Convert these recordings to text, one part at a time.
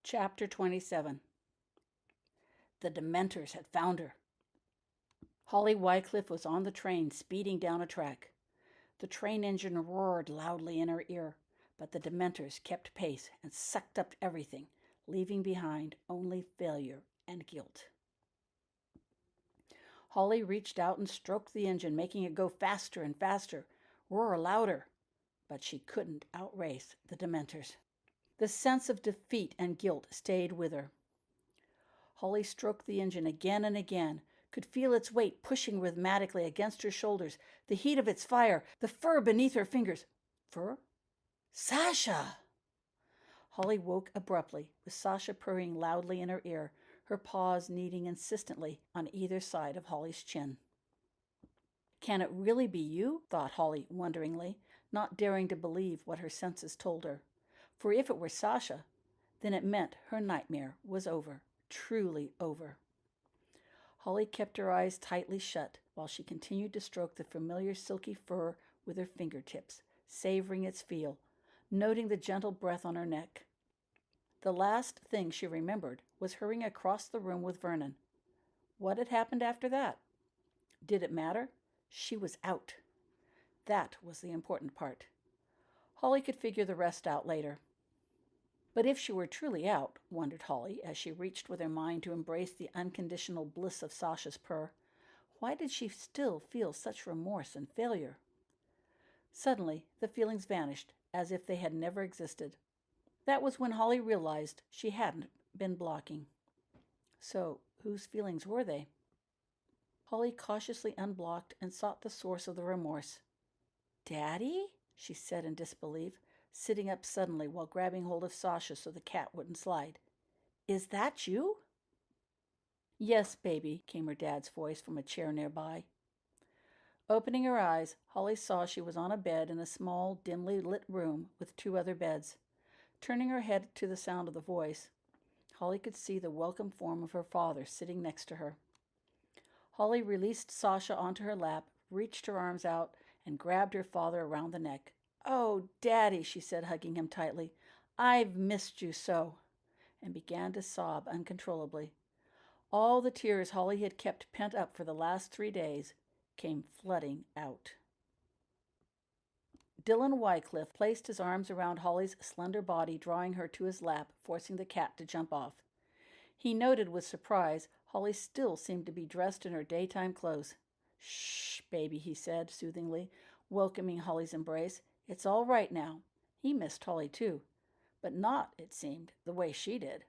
Chapter 27. The Dementors had found her. Holly Wycliffe was on the train, speeding down a track. The train engine roared loudly in her ear, but the Dementors kept pace and sucked up everything, leaving behind only failure and guilt. Holly reached out and stroked the engine, making it go faster and faster, roar louder, but she couldn't outrace the Dementors. The sense of defeat and guilt stayed with her. Holly stroked the engine again and again, could feel its weight pushing rhythmically against her shoulders, the heat of its fire, the fur beneath her fingers. Fur? Sasha! Holly woke abruptly, with Sasha purring loudly in her ear, her paws kneading insistently on either side of Holly's chin. Can it really be you? Thought Holly wonderingly, not daring to believe what her senses told her. For if it were Sasha, then it meant her nightmare was over, truly over. Holly kept her eyes tightly shut while she continued to stroke the familiar silky fur with her fingertips, savoring its feel, noting the gentle breath on her neck. The last thing she remembered was hurrying across the room with Vernon. What had happened after that? Did it matter? She was out. That was the important part. Holly could figure the rest out later. But if she were truly out, wondered Holly, as she reached with her mind to embrace the unconditional bliss of Sasha's purr, why did she still feel such remorse and failure? Suddenly, the feelings vanished, as if they had never existed. That was when Holly realized she hadn't been blocking. So, whose feelings were they? Holly cautiously unblocked and sought the source of the remorse. "Daddy?" she said in disbelief, sitting up suddenly while grabbing hold of Sasha so the cat wouldn't slide. "Is that you?" "Yes, baby," came her dad's voice from a chair nearby. Opening her eyes, Holly saw she was on a bed in a small, dimly lit room with two other beds. Turning her head to the sound of the voice, Holly could see the welcome form of her father sitting next to her. Holly released Sasha onto her lap, reached her arms out, and grabbed her father around the neck. "Oh, Daddy," she said, hugging him tightly. "I've missed you so," and began to sob uncontrollably. All the tears Holly had kept pent up for the last 3 days came flooding out. Dylan Wycliffe placed his arms around Holly's slender body, drawing her to his lap, forcing the cat to jump off. He noted with surprise Holly still seemed to be dressed in her daytime clothes. "Shh, baby," he said soothingly, welcoming Holly's embrace. "It's all right now." He missed Holly too, but not, it seemed, the way she did.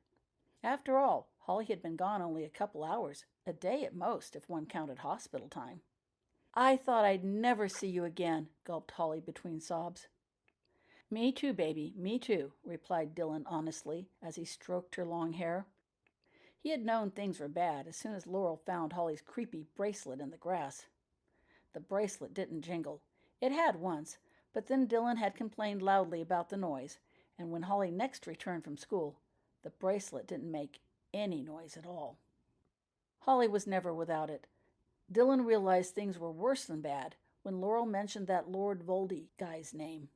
After all, Holly had been gone only a couple hours, a day at most if one counted hospital time. "I thought I'd never see you again," gulped Holly between sobs. "Me too, baby, me too," replied Dylan honestly as he stroked her long hair. He had known things were bad as soon as Laurel found Holly's creepy bracelet in the grass. The bracelet didn't jingle. It had once, but then Dylan had complained loudly about the noise, and when Holly next returned from school, the bracelet didn't make any noise at all. Holly was never without it. Dylan realized things were worse than bad when Laurel mentioned that Lord Voldy guy's name.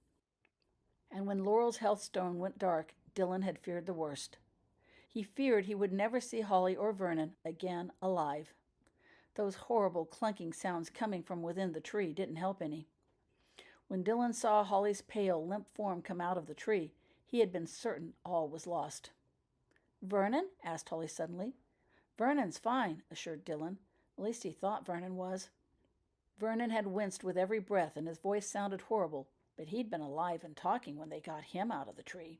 And when Laurel's healthstone went dark, Dylan had feared the worst. He feared he would never see Holly or Vernon again alive. Those horrible clunking sounds coming from within the tree didn't help any. When Dylan saw Holly's pale, limp form come out of the tree, he had been certain all was lost. "Vernon?" asked Holly suddenly. "Vernon's fine," assured Dylan. At least he thought Vernon was. Vernon had winced with every breath, and his voice sounded horrible, but he'd been alive and talking when they got him out of the tree.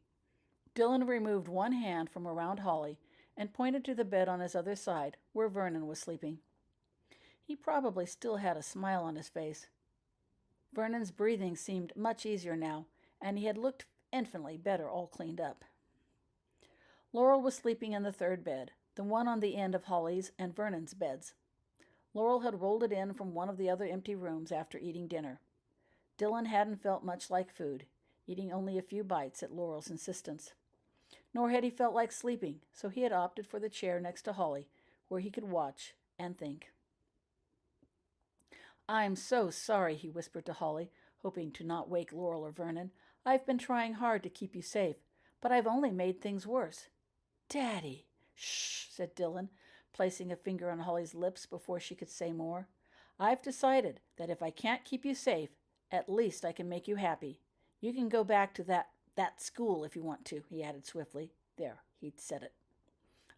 Dylan removed one hand from around Holly and pointed to the bed on his other side, where Vernon was sleeping. He probably still had a smile on his face. Vernon's breathing seemed much easier now, and he had looked infinitely better all cleaned up. Laurel was sleeping in the third bed, the one on the end of Holly's and Vernon's beds. Laurel had rolled it in from one of the other empty rooms after eating dinner. Dylan hadn't felt much like food, eating only a few bites at Laurel's insistence. Nor had he felt like sleeping, so he had opted for the chair next to Holly, where he could watch and think. "I'm so sorry," he whispered to Holly, hoping to not wake Laurel or Vernon. "I've been trying hard to keep you safe, but I've only made things worse." Daddy. Shh, said Dylan, placing a finger on Holly's lips before she could say more. I've decided that if I can't keep you safe, at least I can make you happy. You can go back to that school if you want to, he added swiftly. There, he'd said it.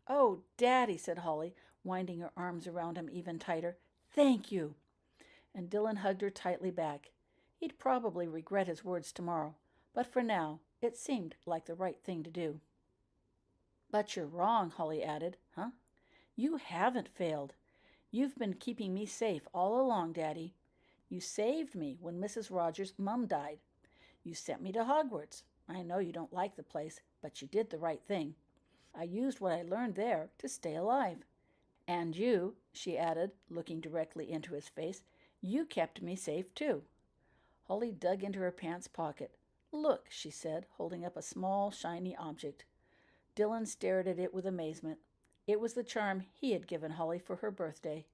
Oh, Daddy, said Holly, winding her arms around him even tighter. Thank you. And Dylan hugged her tightly back. He'd probably regret his words tomorrow, but for now, it seemed like the right thing to do. But you're wrong, Holly added. Huh? You haven't failed. You've been keeping me safe all along, Daddy. You saved me when Mrs. Rogers' mum died. You sent me to Hogwarts. I know you don't like the place, but you did the right thing. I used what I learned there to stay alive. And you, she added, looking directly into his face, you kept me safe too. Holly dug into her pants pocket. Look, she said, holding up a small, shiny object. Dylan stared at it with amazement. It was the charm he had given Holly for her birthday.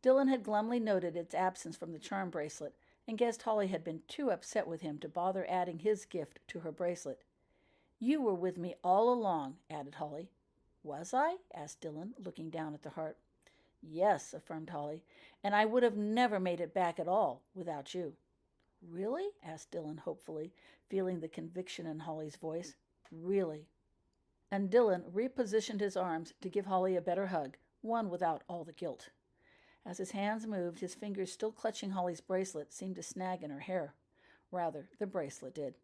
Dylan had glumly noted its absence from the charm bracelet and guessed Holly had been too upset with him to bother adding his gift to her bracelet. You were with me all along, added Holly. Was I? Asked Dylan, looking down at the heart. Yes, affirmed Holly, and I would have never made it back at all without you. Really? Asked Dylan hopefully, feeling the conviction in Holly's voice. Really. And Dylan repositioned his arms to give Holly a better hug, one without all the guilt. As his hands moved, his fingers still clutching Holly's bracelet seemed to snag in her hair. Rather, the bracelet did.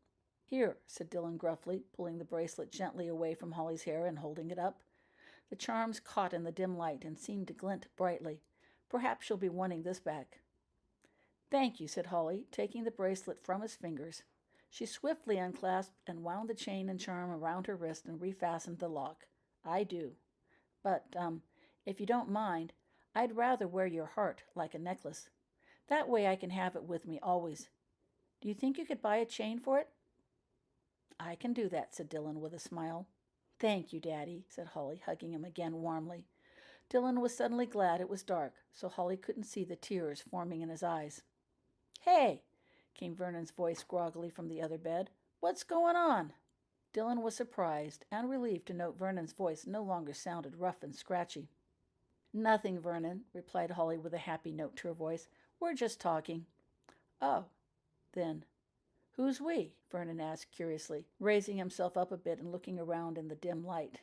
Here, said Dylan gruffly, pulling the bracelet gently away from Holly's hair and holding it up. The charms caught in the dim light and seemed to glint brightly. Perhaps you'll be wanting this back. Thank you, said Holly, taking the bracelet from his fingers. She swiftly unclasped and wound the chain and charm around her wrist and refastened the lock. I do. But, if you don't mind, I'd rather wear your heart like a necklace. That way I can have it with me always. Do you think you could buy a chain for it? I can do that, said Dylan with a smile. Thank you, Daddy, said Holly, hugging him again warmly. Dylan was suddenly glad it was dark, so Holly couldn't see the tears forming in his eyes. Hey, came Vernon's voice groggily from the other bed. What's going on? Dylan was surprised and relieved to note Vernon's voice no longer sounded rough and scratchy. Nothing, Vernon, replied Holly with a happy note to her voice. We're just talking. Oh, then. Who's we? Vernon asked curiously, raising himself up a bit and looking around in the dim light.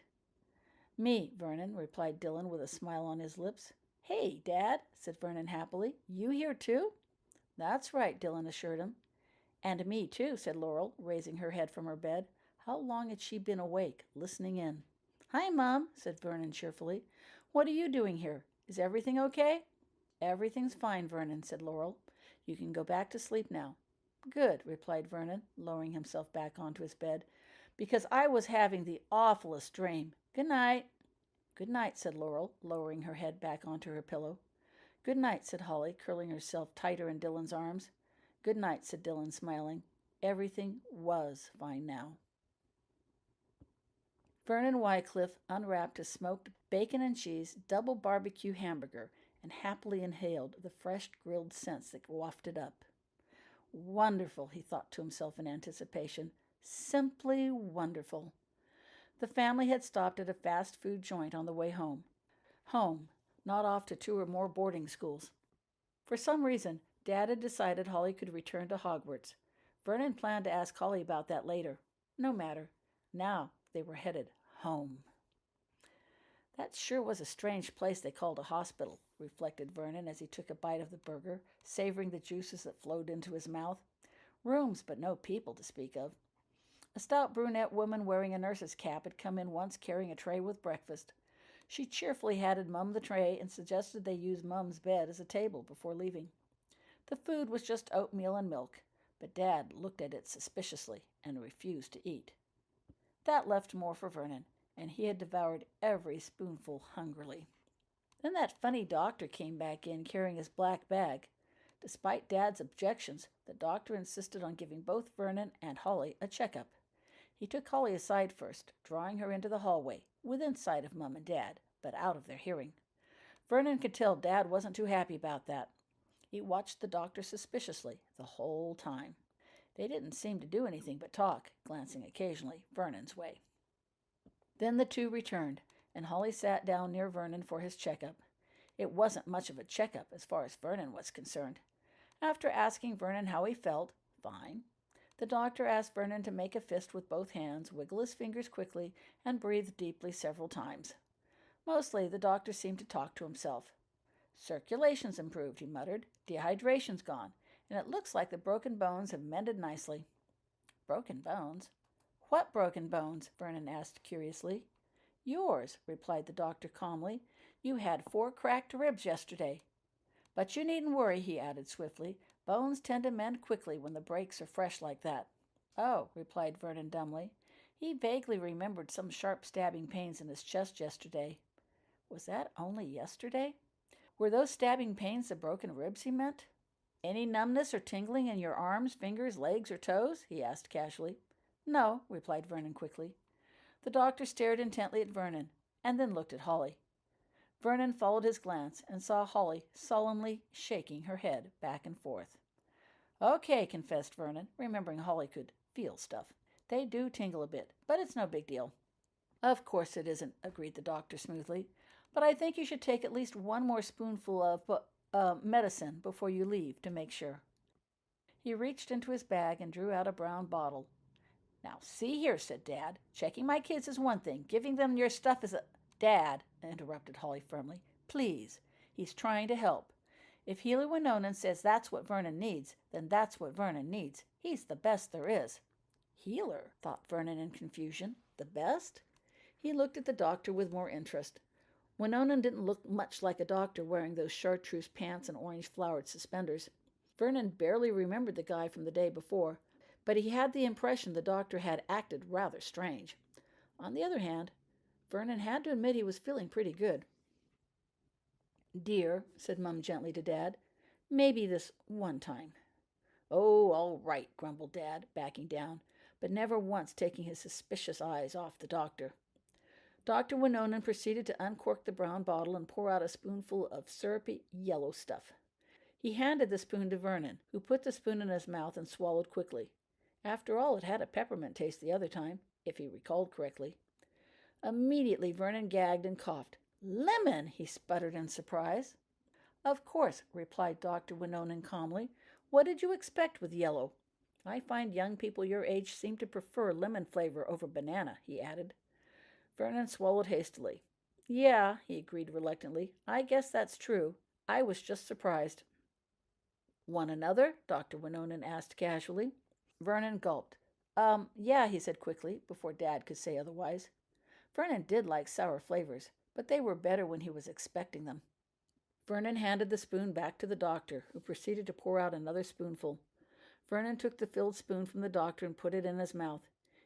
Me, Vernon, replied Dylan with a smile on his lips. Hey, Dad, said Vernon happily. You here too? That's right, Dylan assured him. And me too, said Laurel, raising her head from her bed. How long had she been awake, listening in? Hi, Mom, said Vernon cheerfully. What are you doing here? Is everything okay? Everything's fine, Vernon, said Laurel. You can go back to sleep now. Good, replied Vernon, lowering himself back onto his bed, because I was having the awfulest dream. Good night. Good night, said Laurel, lowering her head back onto her pillow. Good night, said Holly, curling herself tighter in Dylan's arms. Good night, said Dylan, smiling. Everything was fine now. Vernon Wycliffe unwrapped a smoked bacon and cheese double barbecue hamburger and happily inhaled the fresh grilled scents that wafted up. Wonderful, he thought to himself in anticipation. Simply wonderful. The family had stopped at a fast food joint on the way home. Home, not off to 2 or more boarding schools. For some reason, Dad had decided Holly could return to Hogwarts. Vernon planned to ask Holly about that later. No matter. Now they were headed home. That sure was a strange place they called a hospital, reflected Vernon as he took a bite of the burger, savoring the juices that flowed into his mouth. Rooms, but no people to speak of. A stout brunette woman wearing a nurse's cap had come in once carrying a tray with breakfast. She cheerfully handed Mum the tray and suggested they use Mum's bed as a table before leaving. The food was just oatmeal and milk, but Dad looked at it suspiciously and refused to eat. That left more for Vernon, and he had devoured every spoonful hungrily. Then that funny doctor came back in carrying his black bag. Despite Dad's objections, the doctor insisted on giving both Vernon and Holly a checkup. He took Holly aside first, drawing her into the hallway, within sight of Mum and Dad, but out of their hearing. Vernon could tell Dad wasn't too happy about that. He watched the doctor suspiciously the whole time. They didn't seem to do anything but talk, glancing occasionally Vernon's way. Then the two returned, and Holly sat down near Vernon for his checkup. It wasn't much of a checkup as far as Vernon was concerned. After asking Vernon how he felt, fine, the doctor asked Vernon to make a fist with both hands, wiggle his fingers quickly, and breathe deeply several times. Mostly, the doctor seemed to talk to himself. Circulation's improved, he muttered. Dehydration's gone, and it looks like the broken bones have mended nicely. Broken bones? What broken bones? Vernon asked curiously. Yours, replied the doctor calmly. You had 4 cracked ribs yesterday. But you needn't worry, he added swiftly. Bones tend to mend quickly when the breaks are fresh like that. Oh, replied Vernon dumbly. He vaguely remembered some sharp stabbing pains in his chest yesterday. Was that only yesterday? Were those stabbing pains the broken ribs he meant? Any numbness or tingling in your arms, fingers, legs, or toes? He asked casually. No, replied Vernon quickly. The doctor stared intently at Vernon, and then looked at Holly. Vernon followed his glance and saw Holly solemnly shaking her head back and forth. Okay, confessed Vernon, remembering Holly could feel stuff. They do tingle a bit, but it's no big deal. Of course it isn't, agreed the doctor smoothly, but I think you should take at least 1 more spoonful of medicine before you leave to make sure. He reached into his bag and drew out a brown bottle. Now, see here, said Dad. Checking my kids is one thing. Giving them your stuff is a... Dad, interrupted Holly firmly, please. He's trying to help. If Healer Winonan says that's what Vernon needs, then that's what Vernon needs. He's the best there is. Healer, thought Vernon in confusion. The best? He looked at the doctor with more interest. Winonan didn't look much like a doctor wearing those chartreuse pants and orange-flowered suspenders. Vernon barely remembered the guy from the day before, but he had the impression the doctor had acted rather strange. On the other hand, Vernon had to admit he was feeling pretty good. Dear, said Mum gently to Dad, maybe this one time. Oh, all right, grumbled Dad, backing down, but never once taking his suspicious eyes off the doctor. Dr. Winonan proceeded to uncork the brown bottle and pour out a spoonful of syrupy yellow stuff. He handed the spoon to Vernon, who put the spoon in his mouth and swallowed quickly. After all, it had a peppermint taste the other time, if he recalled correctly. Immediately, Vernon gagged and coughed. Lemon, he sputtered in surprise. Of course, replied Dr. Winonan calmly. What did you expect with yellow? I find young people your age seem to prefer lemon flavor over banana, he added. Vernon swallowed hastily. Yeah, he agreed reluctantly. I guess that's true. I was just surprised. Want another? Dr. Winonan asked casually. Vernon gulped. Yeah, he said quickly, before Dad could say otherwise. Vernon did like sour flavors, but they were better when he was expecting them. Vernon handed the spoon back to the doctor, who proceeded to pour out another spoonful. Vernon took the filled spoon from the doctor and put it in his mouth.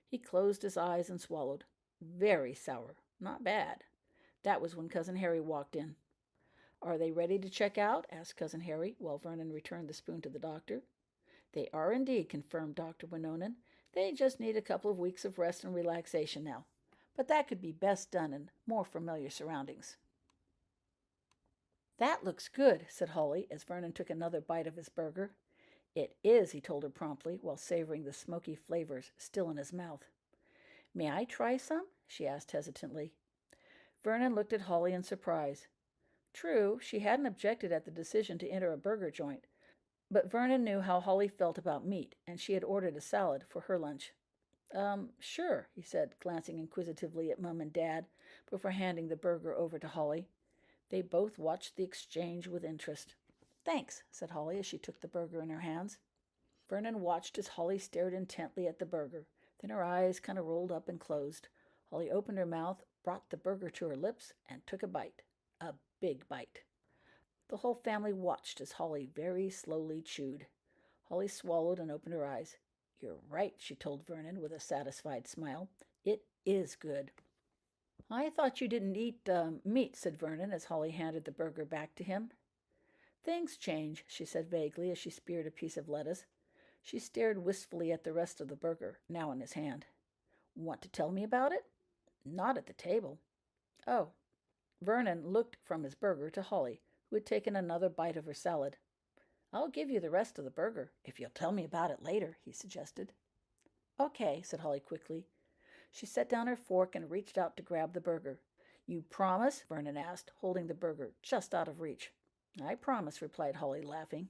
He closed his eyes and swallowed. Very sour. Not bad. That was when Cousin Harry walked in. Are they ready to check out? Asked Cousin Harry, while Vernon returned the spoon to the doctor. They are indeed, confirmed Dr. Winonan. They just need a couple of weeks of rest and relaxation now. But that could be best done in more familiar surroundings. That looks good, said Holly, as Vernon took another bite of his burger. It is, he told her promptly, while savoring the smoky flavors still in his mouth. May I try some? She asked hesitantly. Vernon looked at Holly in surprise. True, she hadn't objected at the decision to enter a burger joint, but Vernon knew how Holly felt about meat, and she had ordered a salad for her lunch. Sure, he said, glancing inquisitively at Mum and Dad before handing the burger over to Holly. They both watched the exchange with interest. Thanks, said Holly as she took the burger in her hands. Vernon watched as Holly stared intently at the burger. Then her eyes kind of rolled up and closed. Holly opened her mouth, brought the burger to her lips, and took a bite. A big bite. The whole family watched as Holly very slowly chewed. Holly swallowed and opened her eyes. You're right, she told Vernon with a satisfied smile. It is good. I thought you didn't eat meat, said Vernon as Holly handed the burger back to him. Things change, she said vaguely as she speared a piece of lettuce. She stared wistfully at the rest of the burger, now in his hand. Want to tell me about it? Not at the table. Oh. Vernon looked from his burger to Holly, who had taken another bite of her salad. I'll give you the rest of the burger, if you'll tell me about it later, he suggested. Okay, said Holly quickly. She set down her fork and reached out to grab the burger. "You promise?" Vernon asked, holding the burger just out of reach. "I promise," replied Holly, laughing.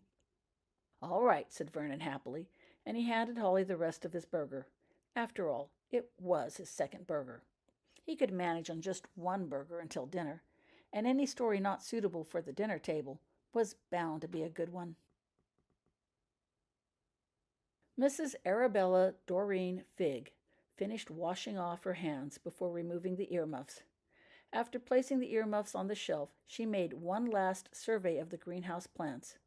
"All right," said Vernon happily, and he handed Holly the rest of his burger. After all, it was his second burger. He could manage on just one burger until dinner, and any story not suitable for the dinner table was bound to be a good one. Mrs. Arabella Doreen Figg finished washing off her hands before removing the earmuffs. After placing the earmuffs on the shelf, she made one last survey of the greenhouse plants.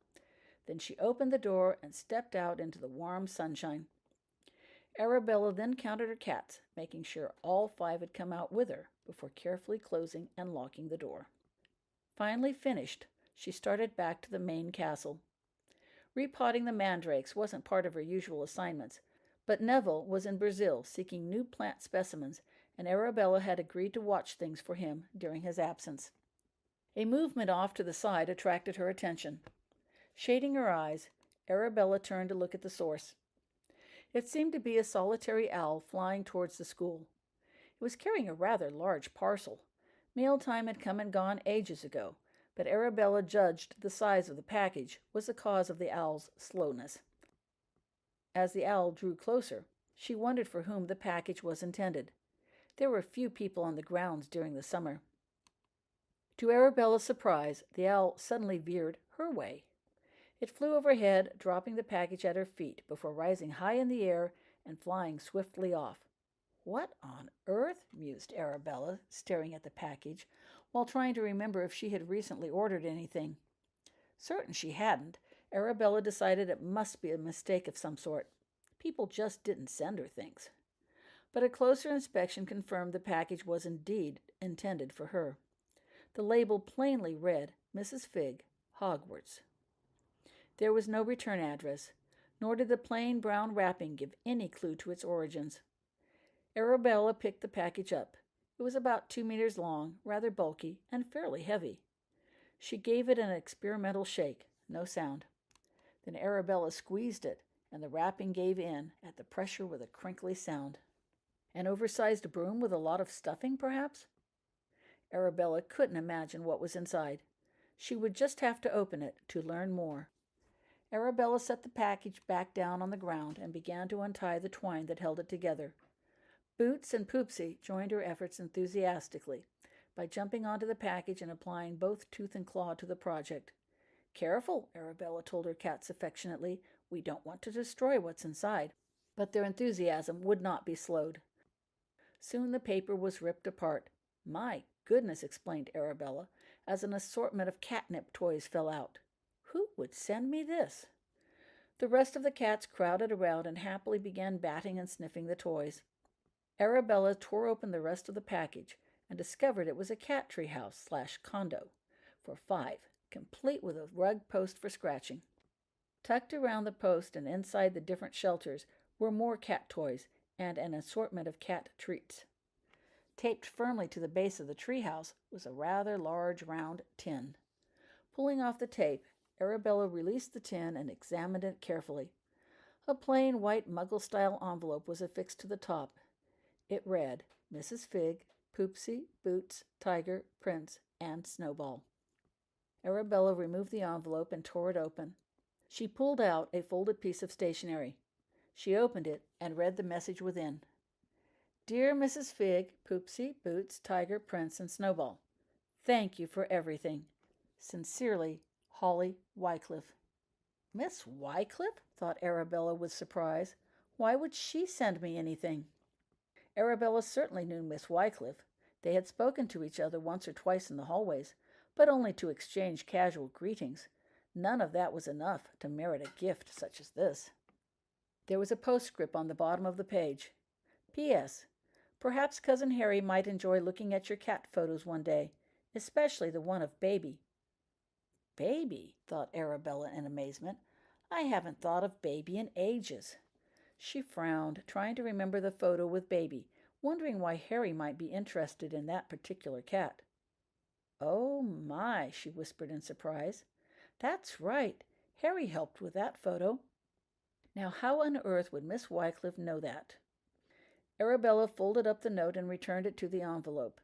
Then she opened the door and stepped out into the warm sunshine. Arabella then counted her cats, making sure all 5 had come out with her before carefully closing and locking the door. Finally finished, she started back to the main castle. Repotting the mandrakes wasn't part of her usual assignments, but Neville was in Brazil seeking new plant specimens, and Arabella had agreed to watch things for him during his absence. A movement off to the side attracted her attention. Shading her eyes, Arabella turned to look at the source. It seemed to be a solitary owl flying towards the school. It was carrying a rather large parcel. Mealtime had come and gone ages ago, but Arabella judged the size of the package was the cause of the owl's slowness. As the owl drew closer, she wondered for whom the package was intended. There were few people on the grounds during the summer. To Arabella's surprise, the owl suddenly veered her way. It flew overhead, dropping the package at her feet before rising high in the air and flying swiftly off. "What on earth?" mused Arabella, staring at the package, while trying to remember if she had recently ordered anything. Certain she hadn't, Arabella decided it must be a mistake of some sort. People just didn't send her things. But a closer inspection confirmed the package was indeed intended for her. The label plainly read, "Mrs. Figg, Hogwarts." There was no return address, nor did the plain brown wrapping give any clue to its origins. Arabella picked the package up. It was about 2 meters long, rather bulky, and fairly heavy. She gave it an experimental shake. No sound. Then Arabella squeezed it, and the wrapping gave in at the pressure with a crinkly sound. An oversized broom with a lot of stuffing, perhaps? Arabella couldn't imagine what was inside. She would just have to open it to learn more. Arabella set the package back down on the ground and began to untie the twine that held it together. Boots and Poopsie joined her efforts enthusiastically by jumping onto the package and applying both tooth and claw to the project. "Careful," Arabella told her cats affectionately. "We don't want to destroy what's inside." But their enthusiasm would not be slowed. Soon the paper was ripped apart. "My goodness," explained Arabella, as an assortment of catnip toys fell out. "Who would send me this?" The rest of the cats crowded around and happily began batting and sniffing the toys. Arabella tore open the rest of the package and discovered it was a cat tree house / condo for 5, complete with a rug post for scratching. Tucked around the post and inside the different shelters were more cat toys and an assortment of cat treats. Taped firmly to the base of the treehouse was a rather large round tin. Pulling off the tape, Arabella released the tin and examined it carefully. A plain white Muggle-style envelope was affixed to the top. It read, "Mrs. Figg, Poopsie, Boots, Tiger, Prince, and Snowball." Arabella removed the envelope and tore it open. She pulled out a folded piece of stationery. She opened it and read the message within. "Dear Mrs. Figg, Poopsie, Boots, Tiger, Prince, and Snowball, thank you for everything. Sincerely, Holly Wycliffe." "Miss Wycliffe?" thought Arabella with surprise. "Why would she send me anything?" Arabella certainly knew Miss Wycliffe. They had spoken to each other once or twice in the hallways, but only to exchange casual greetings. None of that was enough to merit a gift such as this. There was a postscript on the bottom of the page. "P.S. Perhaps Cousin Harry might enjoy looking at your cat photos one day, especially the one of Baby." "Baby?" thought Arabella in amazement. "I haven't thought of Baby in ages." She frowned, trying to remember the photo with Baby, wondering why Harry might be interested in that particular cat. "Oh, my," she whispered in surprise. "That's right. Harry helped with that photo." Now, how on earth would Miss Wycliffe know that? Arabella folded up the note and returned it to the envelope.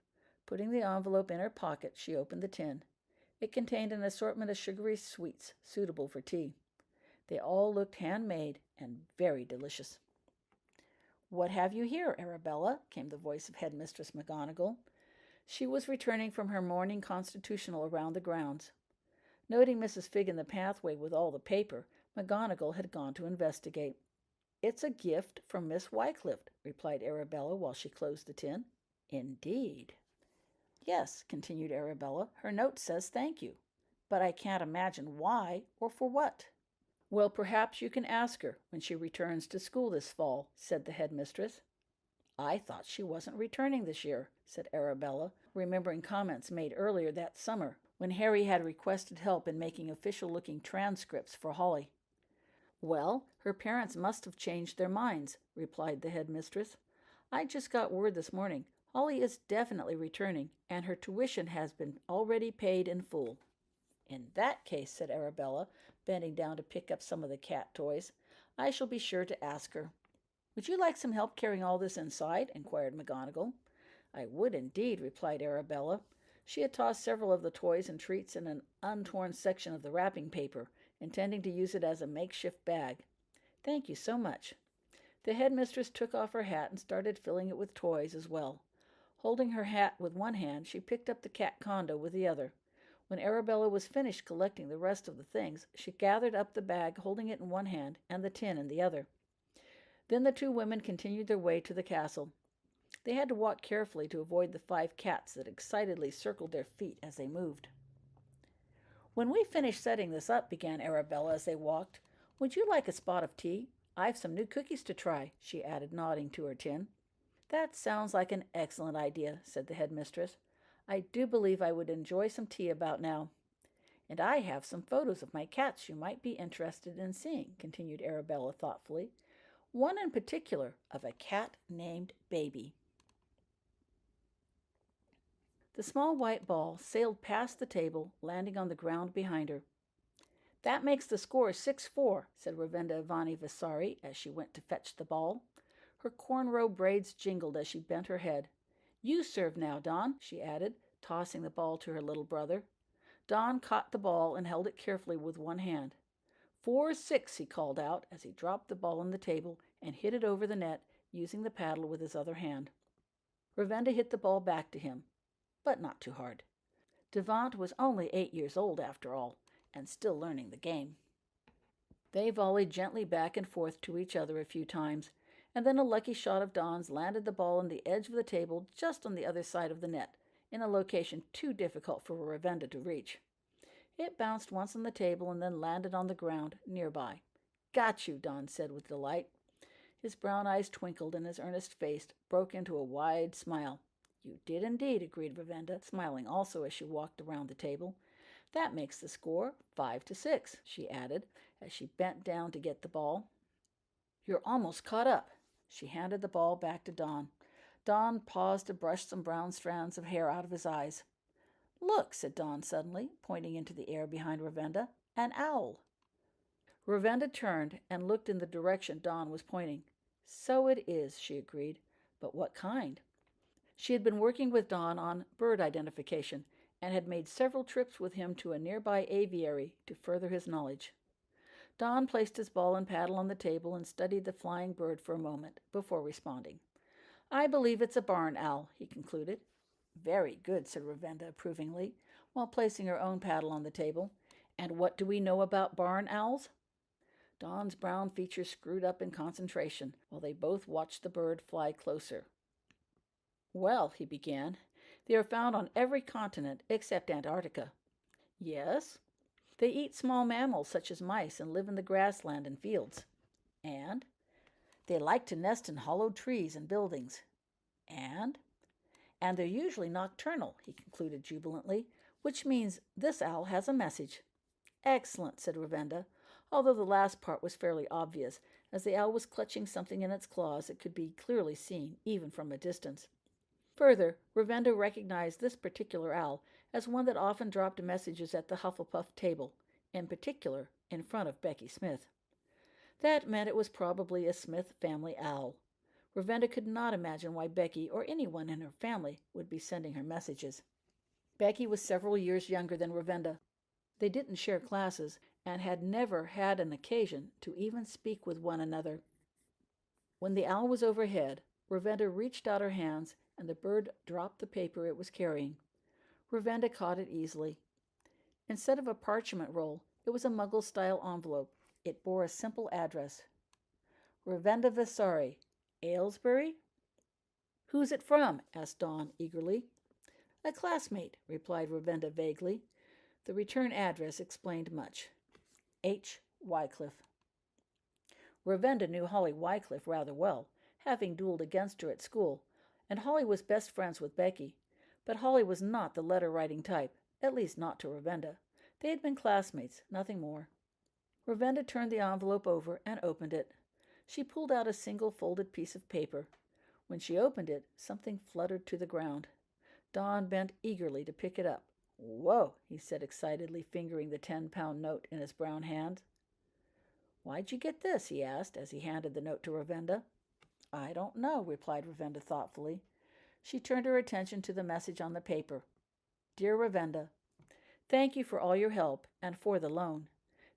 Putting the envelope in her pocket, she opened the tin. It contained an assortment of sugary sweets suitable for tea. They all looked handmade and very delicious. "What have you here, Arabella?" came the voice of Headmistress McGonagall. She was returning from her morning constitutional around the grounds. Noting Mrs. Figg in the pathway with all the paper, McGonagall had gone to investigate. "It's a gift from Miss Wycliffe," replied Arabella while she closed the tin. "Indeed." "Yes," continued Arabella, "her note says thank you, but I can't imagine why or for what." "Well, perhaps you can ask her when she returns to school this fall," said the headmistress. "I thought she wasn't returning this year," said Arabella, remembering comments made earlier that summer when Harry had requested help in making official-looking transcripts for Holly. "Well, her parents must have changed their minds," replied the headmistress. "I just got word this morning. Holly is definitely returning, and her tuition has been already paid in full." "In that case," said Arabella, bending down to pick up some of the cat toys, "I shall be sure to ask her." "Would you like some help carrying all this inside?" inquired McGonagall. "I would indeed," replied Arabella. She had tossed several of the toys and treats in an untorn section of the wrapping paper, intending to use it as a makeshift bag. "Thank you so much." The headmistress took off her hat and started filling it with toys as well. Holding her hat with one hand, she picked up the cat condo with the other. When Arabella was finished collecting the rest of the things, she gathered up the bag, holding it in one hand and the tin in the other. Then the two women continued their way to the castle. They had to walk carefully to avoid the 5 cats that excitedly circled their feet as they moved. "When we finish setting this up," began Arabella as they walked, "would you like a spot of tea? I've some new cookies to try," she added, nodding to her tin. "That sounds like an excellent idea," said the headmistress. "I do believe I would enjoy some tea about now." "And I have some photos of my cats you might be interested in seeing," continued Arabella thoughtfully. "One in particular of a cat named Baby." The small white ball sailed past the table, landing on the ground behind her. "That makes the score 6-4, said Ravenda Ivani Vasari as she went to fetch the ball. Her cornrow braids jingled as she bent her head. "You serve now, Don," she added, tossing the ball to her little brother. Don caught the ball and held it carefully with one hand. 4-6, he called out as he dropped the ball on the table and hit it over the net, using the paddle with his other hand. Ravenda hit the ball back to him, but not too hard. Devant was only 8 years old after all, and still learning the game. They volleyed gently back and forth to each other a few times, and then a lucky shot of Don's landed the ball on the edge of the table just on the other side of the net, in a location too difficult for Ravenda to reach. It bounced once on the table and then landed on the ground nearby. "Got you," Don said with delight. His brown eyes twinkled and his earnest face broke into a wide smile. "You did indeed," agreed Ravenda, smiling also as she walked around the table. "That makes the score 5-6, she added, as she bent down to get the ball. "You're almost caught up." She handed the ball back to Don. Don paused to brush some brown strands of hair out of his eyes. "Look," said Don suddenly, pointing into the air behind Ravenda. "An owl." Ravenda turned and looked in the direction Don was pointing. "So it is," she agreed. "But what kind?" She had been working with Don on bird identification and had made several trips with him to a nearby aviary to further his knowledge. Don placed his ball and paddle on the table and studied the flying bird for a moment before responding. "I believe it's a barn owl," he concluded. "Very good," said Ravenda approvingly, while placing her own paddle on the table. "And what do we know about barn owls?" Don's brown features screwed up in concentration while they both watched the bird fly closer. "Well," he began, "they are found on every continent except Antarctica." "Yes?" "They eat small mammals such as mice and live in the grassland and fields." "And?" "They like to nest in hollowed trees and buildings." "And?" "And they're usually nocturnal," he concluded jubilantly, "which means this owl has a message." "Excellent," said Ravenda, although the last part was fairly obvious, as the owl was clutching something in its claws that could be clearly seen, even from a distance. Further, Ravenda recognized this particular owl as one that often dropped messages at the Hufflepuff table, in particular in front of Becky Smith. That meant it was probably a Smith family owl. Ravinda could not imagine why Becky or anyone in her family would be sending her messages. Becky was several years younger than Ravinda. They didn't share classes and had never had an occasion to even speak with one another. When the owl was overhead, Ravinda reached out her hands and the bird dropped the paper it was carrying. Ravinda caught it easily. Instead of a parchment roll, it was a Muggle-style envelope. It bore a simple address. Ravinda Vasari, Aylesbury? Who's it from? Asked Dawn eagerly. A classmate, replied Ravinda vaguely. The return address explained much. H. Wycliffe. Ravinda knew Holly Wycliffe rather well, having dueled against her at school, and Holly was best friends with Becky. But Holly was not the letter-writing type, at least not to Ravinda. They had been classmates, nothing more. Ravinda turned the envelope over and opened it. She pulled out a single folded piece of paper. When she opened it, something fluttered to the ground. Don bent eagerly to pick it up. "Whoa," he said excitedly, fingering the 10-pound note in his brown hand. "Why'd you get this?" he asked as he handed the note to Ravinda. "I don't know," replied Ravinda thoughtfully. She turned her attention to the message on the paper. Dear Ravinda, thank you for all your help and for the loan.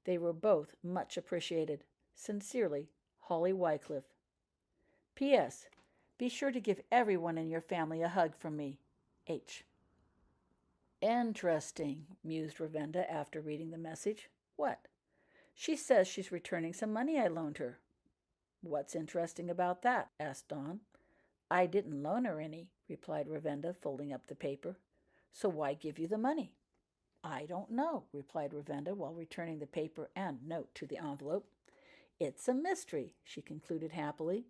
They were both much appreciated. Sincerely, Holly Wycliffe. P.S. Be sure to give everyone in your family a hug from me. H. Interesting, mused Ravinda after reading the message. What? She says she's returning some money I loaned her. What's interesting about that? Asked Dawn. I didn't loan her any, replied Ravinda, folding up the paper. So why give you the money? I don't know, replied Ravinda while returning the paper and note to the envelope. It's a mystery, she concluded happily.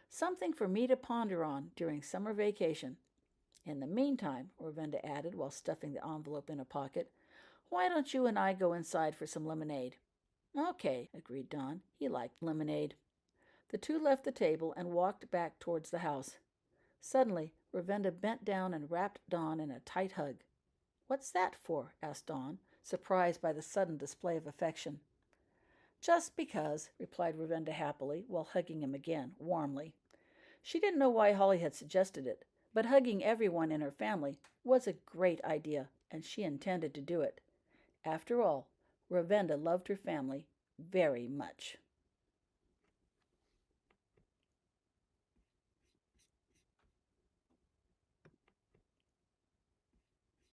Something for me to ponder on during summer vacation. In the meantime, Ravinda added while stuffing the envelope in a pocket, why don't you and I go inside for some lemonade? Okay, agreed Don. He liked lemonade. The two left the table and walked back towards the house. Suddenly, Ravinda bent down and wrapped Don in a tight hug. What's that for? Asked Dawn, surprised by the sudden display of affection. Just because, replied Ravinda happily, while hugging him again, warmly. She didn't know why Holly had suggested it, but hugging everyone in her family was a great idea, and she intended to do it. After all, Ravinda loved her family very much.